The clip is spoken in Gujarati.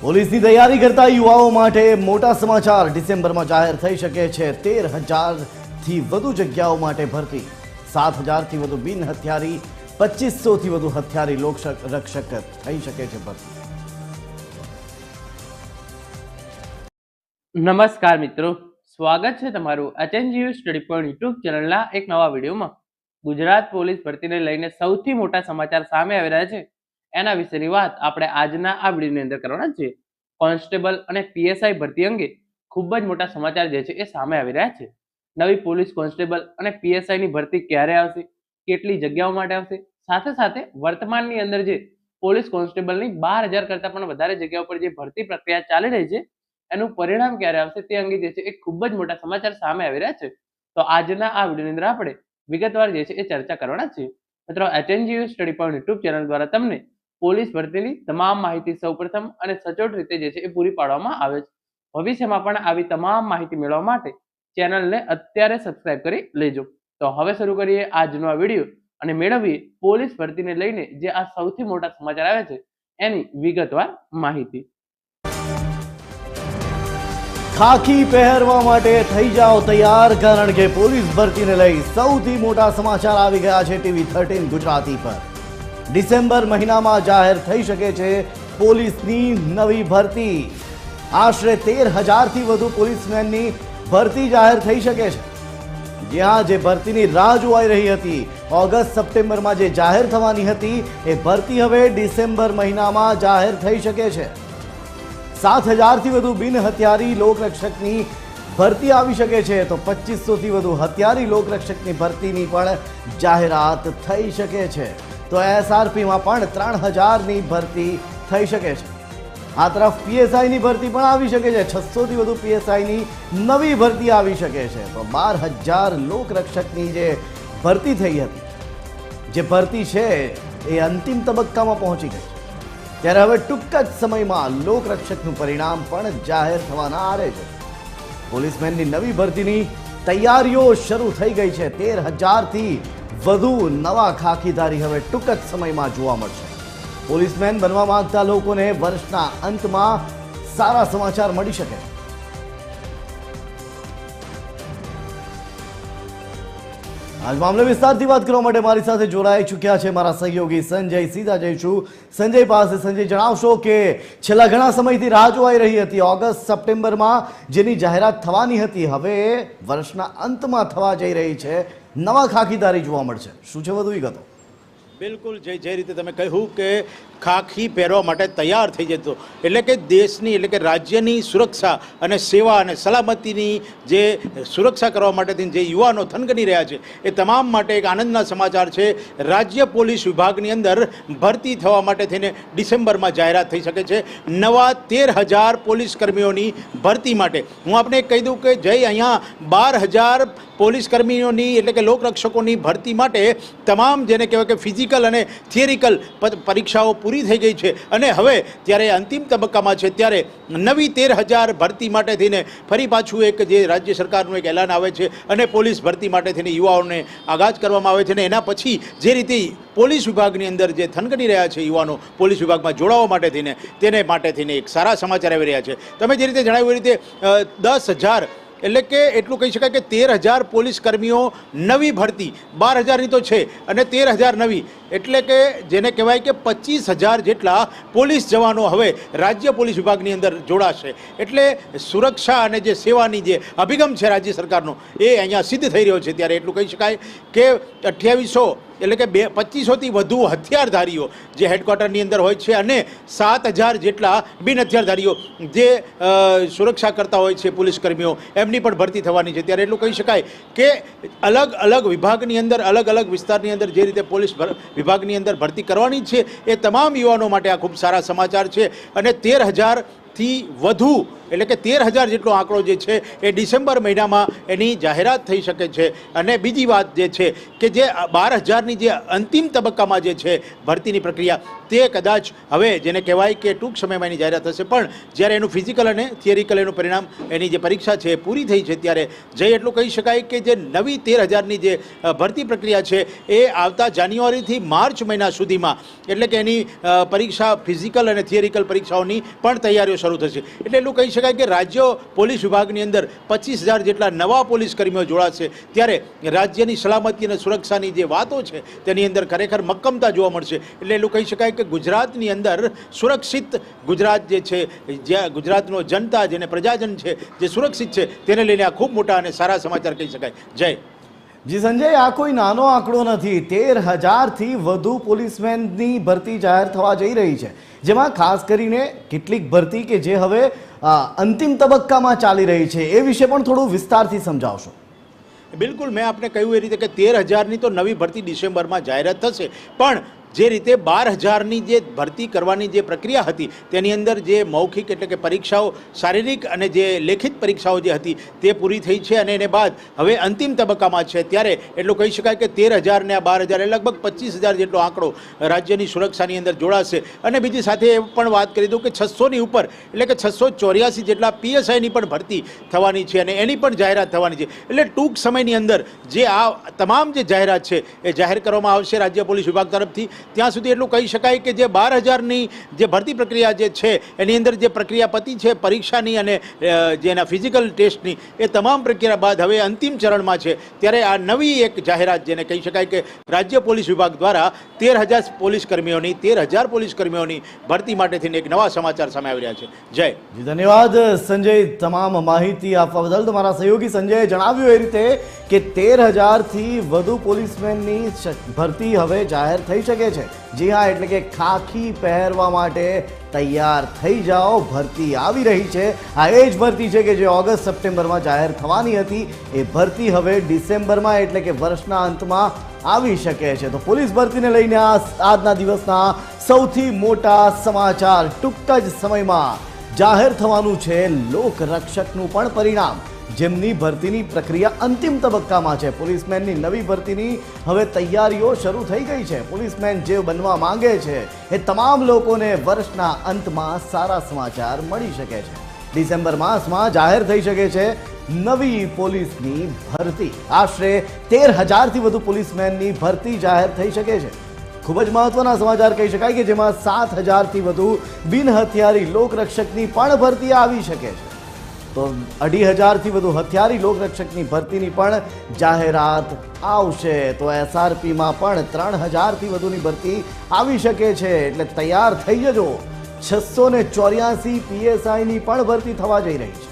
પોલીસની તૈયારી કરતા યુવાઓ માટે મોટા સમાચાર। ડિસેમ્બરમાં જાહેર થઈ શકે છે 13,000થી વધુ જગ્યાઓ માટે ભરતી। 7,000થી વધુ બિન હથિયારી, 2,500થી વધુ હથિયારી લોકરક્ષક થઈ શકે છે ભરતી। નમસ્કાર મિત્રો, સ્વાગત છે તમારું એચએનજીયુ સ્ટડી પોઈન્ટ યુટ્યુબ ચેનલના એક નવા વિડીયોમાં। ગુજરાત પોલીસ ભરતીને લઈને સૌથી મોટા સમાચાર સામે આવી રહ્યા છે, એના વિશેની વાત આપણે આજના આ વિડીયોની અંદર કરવાના છીએ। કોન્સ્ટેબલ અને પીએસઆઈ ભરતી અંગે ખૂબ જ મોટા સમાચાર જે છે એ સામે આવી રહ્યા છે। નવી પોલીસ કોન્સ્ટેબલ અને પીએસઆઈ ની ભરતી ક્યારે આવશે, કેટલી જગ્યાઓ માટે આવશે, સાથે સાથે વર્તમાનની અંદર જે પોલીસ કોન્સ્ટેબલની 12,000 કરતા પણ વધારે જગ્યાઓ પર જે ભરતી પ્રક્રિયા ચાલી રહી છે એનું પરિણામ ક્યારે આવશે તે અંગે જે છે એ ખૂબ જ મોટા સમાચાર સામે આવી રહ્યા છે। તો આજના આ વિડીયોની અંદર આપણે વિગતવાર જે છે એ ચર્ચા કરવાના છીએ। મિત્રો, HNGU study point YouTube channel દ્વારા તમને પોલીસ ભરતીની તમામ માહિતી સૌપ્રથમ અને સચોટ રીતે જે છે એ પૂરી પાડવામાં આવે છે। ભવિષ્યમાં પણ આવી તમામ માહિતી મેળવવા માટે ચેનલને અત્યારે સબસ્ક્રાઇબ કરી લેજો। તો હવે શરૂ કરીએ આજનો આ વિડીયો અને મેળવીએ પોલીસ ભરતીને લઈને જે આ સૌથી મોટા સમાચાર આવ્યા છે એની વિગતવાર માહિતી। ખાખી પહેરવા માટે થઈ જાઓ તૈયાર, કારણ કે પોલીસ ભરતીને લઈ સૌથી મોટા સમાચાર આવી ગયા છે ટીવી 13 ગુજરાતી પર। ડિસેમ્બર મહિનામાં જાહેર થઈ શકે છે પોલીસની નવી ભરતી। આશરે 13,000થી વધુ પોલીસમેનની ભરતી જાહેર થઈ શકે છે। જ્યાં જે ભરતીની રાહ જોવાઈ રહી હતી, ઓગસ્ટ સપ્ટેમ્બરમાં જે જાહેર થવાની હતી, એ ભરતી હવે ડિસેમ્બર મહિનામાં જાહેર થઈ શકે છે। 7,000થી વધુ બિન હથિયારી લોકરક્ષકની ભરતી આવી શકે છે, તો 2,500થી વધુ હથિયારી લોકરક્ષકની ભરતીની પણ જાહેરાત થઈ શકે છે। તો એસઆરપીમાં પણ 3,000ની ભરતી થઈ શકે છે। આ તરફ પીએસઆઈની ભરતી પણ આવી શકે છે। 600થી વધુ પીએસઆઈની નવી ભરતી આવી શકે છે। તો 12,000 લોકરક્ષકની જે ભરતી થઈ હતી, જે ભરતી છે એ અંતિમ તબક્કામાં પહોંચી ગઈ છે। ત્યારે હવે ટૂંક જ સમયમાં લોકરક્ષકનું પરિણામ પણ જાહેર થવાના આરે છે। પોલીસમેનની નવી ભરતીની તૈયારીઓ શરૂ થઈ ગઈ છે। 13,000થી વધુ નવા ખાખીધારી હવે ટૂંક જ સમયમાં જોવા મળશે। પોલીસમેન બનવા માંગતા લોકોને વર્ષના અંતમાં સારા સમાચાર મળી શકે। આજ મામલે વિસ્તારથી વાત કરવા માટે મારી સાથે જોડાઈ ચૂક્યા છે મારા સહયોગી સંજય। સીધા જઈશું સંજય પાસે। સંજય, જણાવશો કે છેલ્લા ઘણા સમયથી રાહ જોવાઈ રહી હતી, ઓગસ્ટ સપ્ટેમ્બરમાં જેની જાહેરાત થવાની હતી, હવે વર્ષના અંતમાં થવા જઈ રહી છે, નવા ખાખીદારી જોવા મળશે। શું છે વધુ વિગતો? બિલકુલ, જે રીતે તમે કહ્યું કે ખાખી પહેરવા માટે તૈયાર થઈ જતો, એટલે કે દેશની, એટલે કે રાજ્યની સુરક્ષા અને સેવા અને સલામતીની જે સુરક્ષા કરવા માટેથી જે યુવાનો થનગની રહ્યા છે, એ તમામ માટે એક આનંદના સમાચાર છે। રાજ્ય પોલીસ વિભાગની અંદર ભરતી થવા માટે થઈને ડિસેમ્બરમાં જાહેરાત થઈ શકે છે નવા 13,000 પોલીસ કર્મીઓની ભરતી માટે। હું આપને કહી દઉં કે જય અહીંયા 12,000 પોલીસ કર્મીઓની, એટલે કે લોકરક્ષકોની ભરતી માટે તમામ જેને કહેવાય કે ફિઝિકલ અને થિયરિકલ પરીક્ષાઓ પૂરી થઈ ગઈ છે, અને હવે ત્યારે અંતિમ તબક્કામાં છે। ત્યારે નવી 13,000 ભરતી માટે થઈને ફરી પાછું એક જે રાજ્ય સરકારનું એક એલાન આવે છે અને પોલીસ ભરતી માટે થઈને યુવાઓને આગાજ કરવામાં આવે છે। અને એના પછી જે રીતે પોલીસ વિભાગની અંદર જે થનગની રહ્યા છે યુવાનો પોલીસ વિભાગમાં જોડાવા માટે થઈને, તેને માટે થઈને એક સારા સમાચાર આવી રહ્યા છે। તમે જે રીતે જણાવ્યું એ રીતે 10,000, એટલે કે એટલું કહી શકાય કે 13,000 પોલીસ કર્મીઓ નવી ભરતી, 12,000ની તો છે અને 13,000 નવી, એટલે કે જેને કહેવાય કે 25,000 જેટલા પોલીસ જવાનો હવે રાજ્ય પોલીસ વિભાગની અંદર જોડાશે। એટલે સુરક્ષા અને જે સેવાની જે અભિગમ છે રાજ્ય સરકારનો, એ અહીંયા સિદ્ધ થઈ રહ્યો છે। ત્યારે એટલું કહી શકાય કે 2800, એટલે કે 2,500થી વધુ હથિયારધારીઓ જે હેડક્વાર્ટરની અંદર હોય છે, અને 7,000 જેટલા બિન હથિયારધારીઓ જે સુરક્ષા કરતા હોય છે પોલીસ કર્મીઓ, એમની પણ ભરતી થવાની છે। ત્યારે એટલું કહી શકાય કે અલગ અલગ વિભાગની અંદર, અલગ અલગ વિસ્તારની અંદર જે રીતે પોલીસ વિભાગની અંદર ભરતી કરવાની છે, એ તમામ યુવાનો માટે આ ખૂબ સારા સમાચાર છે। અને 13,000થી વધુ એટલે કે 13,000 જેટલો આંકડો જે છે એ ડિસેમ્બર મહિનામાં એની જાહેરાત થઈ શકે છે. અને બીજી વાત જે છે કે જે 12,000ની જે અંતિમ તબક્કામાં જે છે ભરતીની પ્રક્રિયા, તે કદાચ હવે જેને કહેવાય કે ટૂંક સમયમાં એની જાહેરાત થશે. પણ જ્યારે એનું ફિઝિકલ અને થિયરિકલ એનું પરિણામ, એની જે પરીક્ષા છે એ પૂરી થઈ છે, ત્યારે જઈ એટલું કહી શકાય કે જે નવી 13,000ની જે ભરતી પ્રક્રિયા છે એ આવતા જાન્યુઆરીથી માર્ચ મહિના સુધીમાં, એટલે કે એની પરીક્ષા ફિઝિકલ અને થિયરિકલ પરીક્ષાઓની પણ તૈયારીઓ શરૂ થશે. એટલે એટલું કહી શકાય કે રાજ્ય પોલીસ વિભાગની અંદર 25,000 જેટલા નવા પોલીસ કર્મીઓ જોડાશે. ત્યારે રાજ્યની સલામતી અને સુરક્ષાની જે વાતો છે તેની અંદર ખરેખર મક્કમતા જોવા મળશે. એટલે એટલું કહી શકાય કે ગુજરાતની અંદર સુરક્ષિત ગુજરાત જે છે, જ્યાં ગુજરાતનો જનતા, જેને પ્રજાજન છે, જે સુરક્ષિત છે, તેને લઈને આ ખૂબ મોટા અને સારા સમાચાર કહી શકાય. જય જી સંજય, આ કોઈ નાનો આંકડો નથી. 13,000થી વધુ પોલીસમેનની ભરતી જાહેર થવા જઈ રહી છે, જેમાં ખાસ કરીને કેટલીક ભરતી કે જે હવે અંતિમ તબક્કામાં ચાલી રહી છે, એ વિશે પણ થોડું વિસ્તારથી સમજાવશો. બિલકુલ, મેં આપને કહ્યું એ રીતે કે 13,000ની તો નવી ભરતી ડિસેમ્બરમાં જાહેરાત થશે. પણ જે રીતે 12,000ની જે ભરતી કરવાની જે પ્રક્રિયા હતી, તેની અંદર જે મૌખિક એટલે કે પરીક્ષાઓ, શારીરિક અને જે લેખિત પરીક્ષાઓ જે હતી તે પૂરી થઈ છે. અને એને બાદ હવે અંતિમ તબક્કામાં છે. ત્યારે એટલું કહી શકાય કે 13,000 ને 12,000 એ લગભગ 25,000 જેટલો આંકડો રાજ્યની સુરક્ષાની અંદર જોડાશે. અને બીજી સાથે એ પણ વાત કરી દઉં કે 600ની ઉપર, એટલે કે 684 જેટલા PSIની પણ ભરતી થવાની છે અને એની પણ જાહેરાત થવાની છે. એટલે ટૂંક સમયની અંદર જે આ તમામ જે જાહેરાત છે એ જાહેર કરવામાં આવશે રાજ્ય પોલીસ વિભાગ તરફથી. ત્યાં સુધી એટલું કહી શકાય કે જે 12,000ની જે ભરતી પ્રક્રિયા જે છે એની અંદર જે પ્રક્રિયા પતી છે પરીક્ષાની અને જેના ફિઝિકલ ટેસ્ટની, એ તમામ પ્રક્રિયા બાદ હવે અંતિમ ચરણમાં છે. ત્યારે આ નવી એક જાહેરાત, જેને કહી શકાય કે રાજ્ય પોલીસ વિભાગ દ્વારા 13,000 પોલીસ કર્મીઓની ભરતી માટે થઈને એક નવા સમાચાર સામે આવી રહ્યા છે. જય જી ધન્યવાદ સંજય, તમામ માહિતી આપવા બદલ. તમારા સહયોગી સંજયે જણાવ્યું એ રીતે કે 13,000થી વધુ પોલીસમેનની ભરતી હવે જાહેર થઈ શકે છે. જી હા, એટલે કે ખાખી પહેરવા માટે તૈયાર થઈ જાઓ, ભરતી આવી રહી છે. આ એ જ ભરતી છે કે જે ઓગસ્ટ સપ્ટેમ્બરમાં જાહેર થવાની હતી. એ ભરતી હવે ડિસેમ્બરમાં, એટલે કે વર્ષના અંતમાં આવી શકે છે. તો પોલીસ ભરતીને લઈને આજના દિવસના સૌથી મોટા સમાચાર. ટૂંક જ સમયમાં જાહેર થવાનું છે લોકરક્ષકનું પણ પરિણામ, જેમની ભરતીની પ્રક્રિયા અંતિમ તબક્કામાં છે. પોલીસમેનની નવી ભરતીની હવે તૈયારીઓ શરૂ થઈ ગઈ છે. પોલીસમેન જે બનવા માંગે છે એ તમામ લોકોને વર્ષના અંતમાં સારા સમાચાર મળી શકે છે. ડિસેમ્બર માસમાં જાહેર થઈ શકે છે નવી પોલીસની ભરતી. આશરે 13,000થી વધુ પોલીસમેનની ભરતી જાહેર થઈ શકે છે. ખૂબ જ મહત્વના સમાચાર કહી શકાય કે જેમાં 7,000થી વધુ બિનહથિયારી લોકરક્ષકની પણ ભરતી આવી શકે છે. તો 2,500થી વધુ હથિયારી લોકરક્ષકની ભરતીની પણ જાહેરાત આવશે. તો SRPમાં પણ 3,000થી વધુની ભરતી આવી શકે છે. એટલે તૈયાર થઈ જજો. 684 PSIની પણ ભરતી થવા જઈ રહી છે.